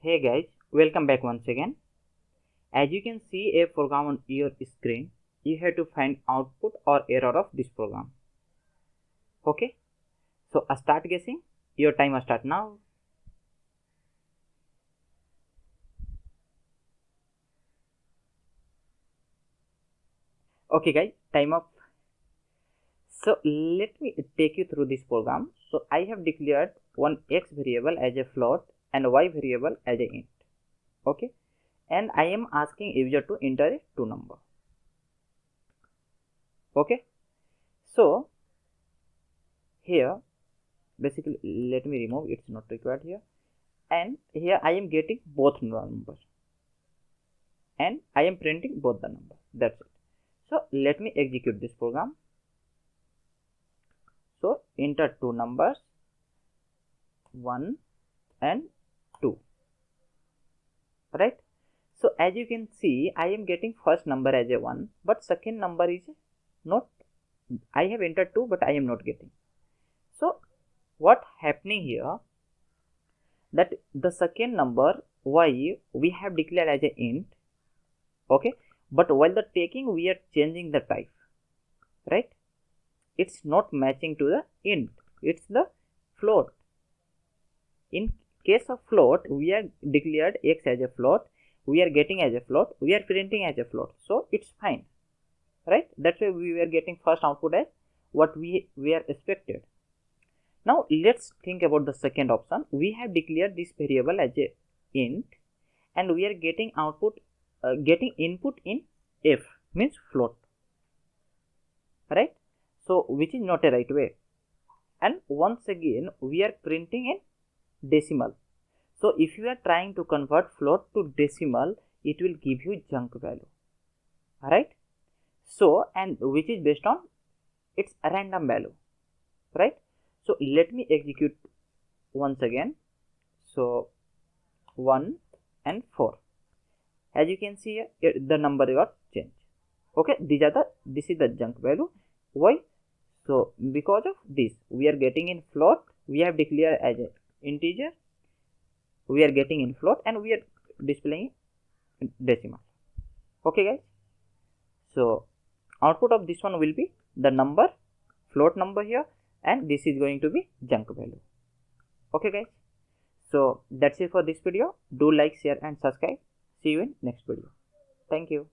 Hey guys, welcome back once again. As you can see a program on your screen, you have to find output or error of this program. Okay, so start guessing. Your time will start now. Okay guys, time up. So let me take you through this program. So I have declared one x variable as a float and y variable as a int. Okay, and I am asking user to enter a two number. Okay, so here basically let me remove, it's not required here, and here I am getting both numbers and I am printing both the numbers. That's it. So let me execute this program. So enter two numbers 1 and 2, right? So as you can see, I am getting first number as a 1, but second number is not. I have entered 2 but I am not getting. So what happening here, that the second number y we have declared as a int, okay, but while the taking we are changing the type, right? It's not matching to the int, it's the float. In case of float, we are declared x as a float, we are getting as a float, we are printing as a float, so it's fine, right? That's why we were getting first output as what we are expected. Now let's think about the second option. We have declared this variable as a int and we are getting output, getting input in f, means float, right? So which is not a right way. And once again we are printing in decimal. So if you are trying to convert float to decimal, it will give you junk value, right? So, and which is based on its random value, right? So let me execute once again. So 1 and 4, as you can see here, the number got changed. Okay, this is the junk value. Why? So because of this we are getting in float, we have declared as an integer, we are getting in float and we are displaying decimal. Okay guys, so output of this one will be the number, float number here, and this is going to be junk value. Okay guys, so that's it for this video. Do like, share and subscribe. See you in next video. Thank you.